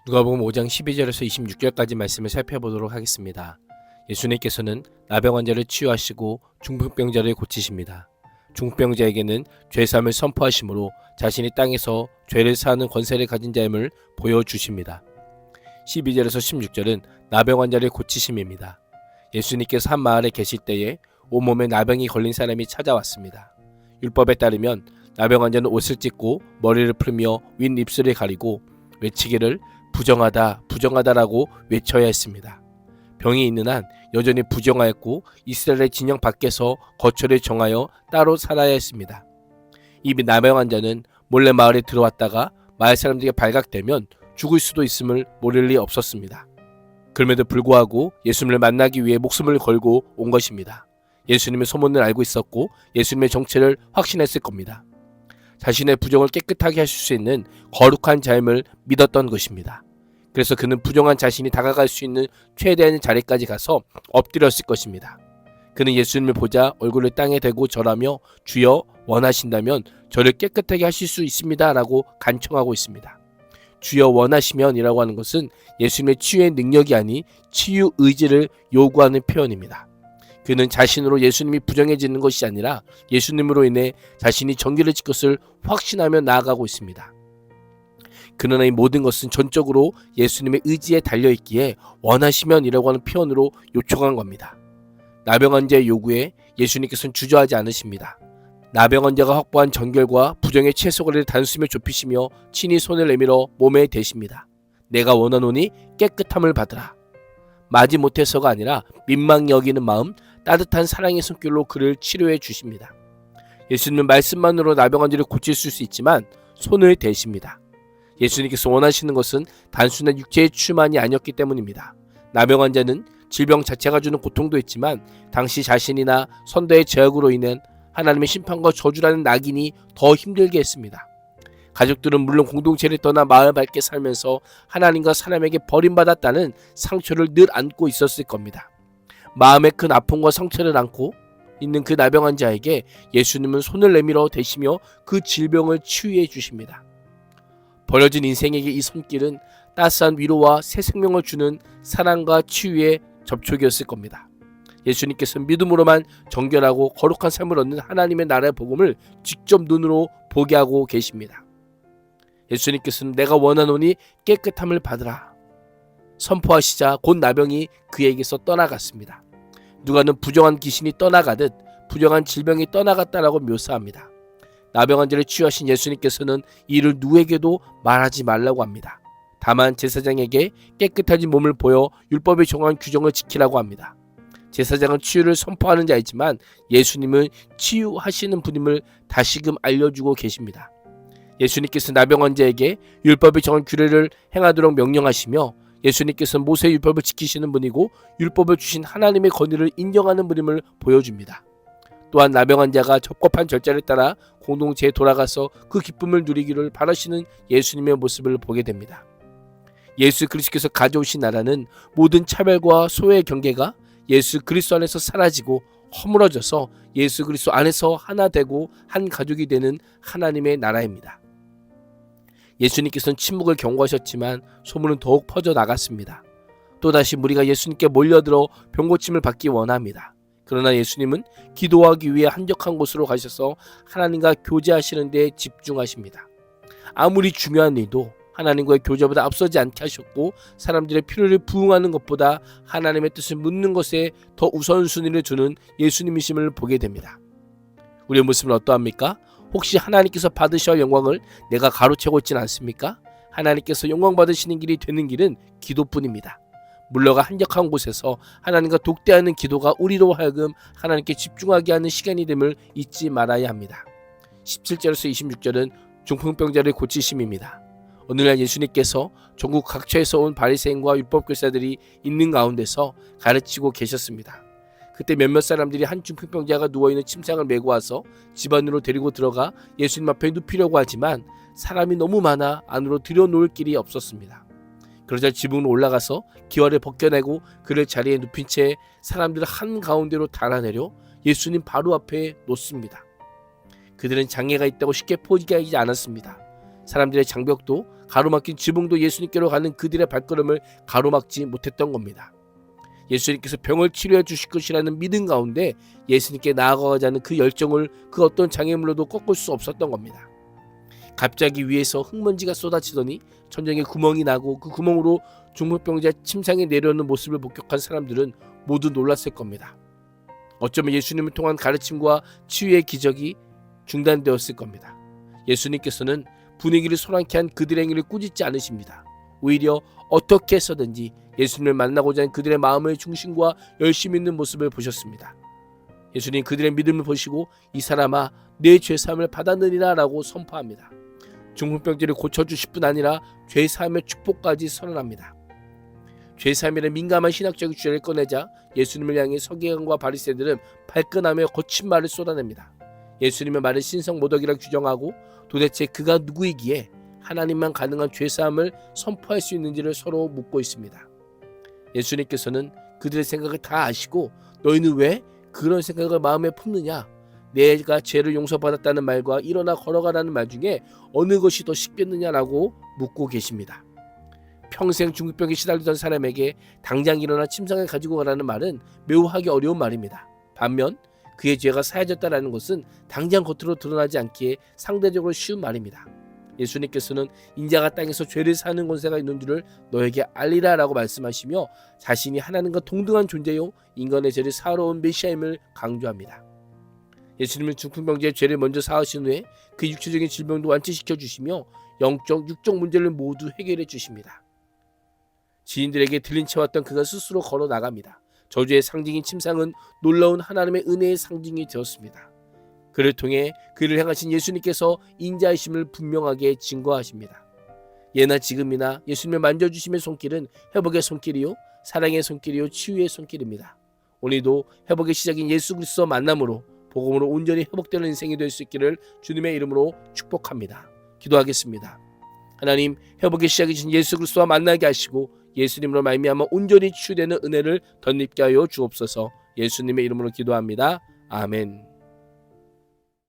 누가복음 5장 12절에서 26절까지 말씀을 살펴보도록 하겠습니다. 예수님께서는 나병 환자를 치유하시고 중풍병자를 고치십니다. 중풍병자에게는 죄사함을 선포하심으로 자신이 땅에서 죄를 사하는 권세를 가진 자임을 보여주십니다. 12절에서 16절은 나병 환자를 고치심입니다. 예수님께서 한 마을에 계실 때에 온몸에 나병이 걸린 사람이 찾아왔습니다. 율법에 따르면 나병 환자는 옷을 찢고 머리를 풀며 윗입술을 가리고 외치기를 부정하다 부정하다라고 외쳐야 했습니다. 병이 있는 한 여전히 부정하였고 이스라엘의 진영 밖에서 거처를 정하여 따로 살아야 했습니다. 이 나병 환자는 몰래 마을에 들어왔다가 마을 사람들에게 발각되면 죽을 수도 있음을 모를 리 없었습니다. 그럼에도 불구하고 예수님을 만나기 위해 목숨을 걸고 온 것입니다. 예수님의 소문을 알고 있었고 예수님의 정체를 확신했을 겁니다. 자신의 부정을 깨끗하게 하실 수 있는 거룩한 자임을 믿었던 것입니다. 그래서 그는 부정한 자신이 다가갈 수 있는 최대한의 자리까지 가서 엎드렸을 것입니다. 그는 예수님을 보자 얼굴을 땅에 대고 절하며 주여 원하신다면 저를 깨끗하게 하실 수 있습니다 라고 간청하고 있습니다. 주여 원하시면 이라고 하는 것은 예수님의 치유의 능력이 아닌 치유 의지를 요구하는 표현입니다. 그는 자신으로 예수님이 부정해지는 것이 아니라 예수님으로 인해 자신이 정결해질 것을 확신하며 나아가고 있습니다. 그러나 이 모든 것은 전적으로 예수님의 의지에 달려있기에 원하시면 이라고 하는 표현으로 요청한 겁니다. 나병 환자의 요구에 예수님께서는 주저하지 않으십니다. 나병 환자가 확보한 정결과 부정의 최소거리를 단숨에 좁히시며 친히 손을 내밀어 몸에 대십니다. 내가 원하노니 깨끗함을 받으라. 마지 못해서가 아니라 민망히 여기는 마음, 따뜻한 사랑의 손길로 그를 치료해 주십니다. 예수님은 말씀만으로 나병 환자를 고칠 수 있지만 손을 대십니다. 예수님께서 원하시는 것은 단순한 육체의 치유만이 아니었기 때문입니다. 나병 환자는 질병 자체가 주는 고통도 있지만 당시 자신이나 선대의 제약으로 인한 하나님의 심판과 저주라는 낙인이 더 힘들게 했습니다. 가족들은 물론 공동체를 떠나 마을 밝게 살면서 하나님과 사람에게 버림받았다는 상처를 늘 안고 있었을 겁니다. 마음의 큰 아픔과 상처를 안고 있는 그 나병 환자에게 예수님은 손을 내밀어 대시며 그 질병을 치유해 주십니다. 버려진 인생에게 이 손길은 따스한 위로와 새 생명을 주는 사랑과 치유의 접촉이었을 겁니다. 예수님께서는 믿음으로만 정결하고 거룩한 삶을 얻는 하나님의 나라의 복음을 직접 눈으로 보게 하고 계십니다. 예수님께서는 내가 원하노니 깨끗함을 받으라 선포하시자 곧 나병이 그에게서 떠나갔습니다. 누가는 부정한 귀신이 떠나가듯 부정한 질병이 떠나갔다라고 묘사합니다. 나병 환자를 치유하신 예수님께서는 이를 누구에게도 말하지 말라고 합니다. 다만 제사장에게 깨끗해진 몸을 보여 율법에 정한 규정을 지키라고 합니다. 제사장은 치유를 선포하는 자이지만 예수님은 치유하시는 분임을 다시금 알려주고 계십니다. 예수님께서 나병 환자에게 율법에 정한 규례를 행하도록 명령하시며 예수님께서는 모세의 율법을 지키시는 분이고 율법을 주신 하나님의 권위를 인정하는 분임을 보여줍니다. 또한 나병 환자가 적법한 절차를 따라 공동체에 돌아가서 그 기쁨을 누리기를 바라시는 예수님의 모습을 보게 됩니다. 예수 그리스도께서 가져오신 나라는 모든 차별과 소외의 경계가 예수 그리스도 안에서 사라지고 허물어져서 예수 그리스도 안에서 하나 되고 한 가족이 되는 하나님의 나라입니다. 예수님께서는 침묵을 경고하셨지만 소문은 더욱 퍼져나갔습니다. 또다시 무리가 예수님께 몰려들어 병고침을 받기 원합니다. 그러나 예수님은 기도하기 위해 한적한 곳으로 가셔서 하나님과 교제하시는 데 집중하십니다. 아무리 중요한 일도 하나님과의 교제보다 앞서지 않게 하셨고 사람들의 필요를 부응하는 것보다 하나님의 뜻을 묻는 것에 더 우선순위를 두는 예수님이심을 보게 됩니다. 우리의 모습은 어떠합니까? 혹시 하나님께서 받으셔야 할 영광을 내가 가로채고 있지는 않습니까? 하나님께서 영광 받으시는 길이 되는 길은 기도뿐입니다. 물러가 한적한 곳에서 하나님과 독대하는 기도가 우리로 하여금 하나님께 집중하게 하는 시간이 됨을 잊지 말아야 합니다. 17절에서 26절은 중풍병자를 고치심입니다. 오늘날 예수님께서 전국 각처에서 온 바리새인과 율법교사들이 있는 가운데서 가르치고 계셨습니다. 그때 몇몇 사람들이 한 중풍병자가 누워있는 침상을 메고 와서 집 안으로 데리고 들어가 예수님 앞에 눕히려고 하지만 사람이 너무 많아 안으로 들여놓을 길이 없었습니다. 그러자 지붕으로 올라가서 기와를 벗겨내고 그를 자리에 눕힌 채 사람들을 한가운데로 달아내려 예수님 바로 앞에 놓습니다. 그들은 장애가 있다고 쉽게 포기하지 않았습니다. 사람들의 장벽도 가로막힌 지붕도 예수님께로 가는 그들의 발걸음을 가로막지 못했던 겁니다. 예수님께서 병을 치료해 주실 것이라는 믿음 가운데 예수님께 나아가자는 그 열정을 그 어떤 장애물로도 꺾을 수 없었던 겁니다. 갑자기 위에서 흙먼지가 쏟아지더니 천장에 구멍이 나고 그 구멍으로 중풍병자 침상에 내려오는 모습을 목격한 사람들은 모두 놀랐을 겁니다. 어쩌면 예수님을 통한 가르침과 치유의 기적이 중단되었을 겁니다. 예수님께서는 분위기를 소란케 한 그들의 행위를 꾸짖지 않으십니다. 오히려 어떻게 해서든지 예수님을 만나고자 하는 그들의 마음의 중심과 열심히 있는 모습을 보셨습니다. 예수님 그들의 믿음을 보시고 이 사람아 내 죄사함을 받았느니라 라고 선포합니다. 중풍병자를 고쳐주실 뿐 아니라 죄사함의 축복까지 선언합니다. 죄사함이라는 민감한 신학적 주제를 꺼내자 예수님을 향해 서기관과 바리새인들은 발끈하며 거친 말을 쏟아냅니다. 예수님의 말을 신성모독이라 규정하고 도대체 그가 누구이기에 하나님만 가능한 죄사함을 선포할 수 있는지를 서로 묻고 있습니다. 예수님께서는 그들의 생각을 다 아시고 너희는 왜 그런 생각을 마음에 품느냐? 내가 죄를 용서받았다는 말과 일어나 걸어가라는 말 중에 어느 것이 더 쉽겠느냐라고 묻고 계십니다. 평생 중풍병에 시달리던 사람에게 당장 일어나 침상을 가지고 가라는 말은 매우 하기 어려운 말입니다. 반면 그의 죄가 사해졌다는 것은 당장 겉으로 드러나지 않기에 상대적으로 쉬운 말입니다. 예수님께서는 인자가 땅에서 죄를 사는 권세가 있는 줄을 너에게 알리라 라고 말씀하시며 자신이 하나님과 동등한 존재요 인간의 죄를 사하러 온 메시아임을 강조합니다. 예수님은 중풍병자의 죄를 먼저 사하신 후에 그 육체적인 질병도 완치시켜 주시며 영적, 육적 문제를 모두 해결해 주십니다. 지인들에게 들린 채 왔던 그가 스스로 걸어 나갑니다. 저주의 상징인 침상은 놀라운 하나님의 은혜의 상징이 되었습니다. 그를 통해 그를 향하신 예수님께서 인자이심을 분명하게 증거하십니다. 예나 지금이나 예수님을 만져주심의 손길은 회복의 손길이요 사랑의 손길이요 치유의 손길입니다. 오늘도 회복의 시작인 예수 그리스도 만남으로 복음으로 온전히 회복되는 인생이 될 수 있기를 주님의 이름으로 축복합니다. 기도하겠습니다. 하나님 회복의 시작이신 예수 그리스도와 만나게 하시고 예수님으로 말미암아 온전히 치유되는 은혜를 덧입게 하여 주옵소서. 예수님의 이름으로 기도합니다. 아멘.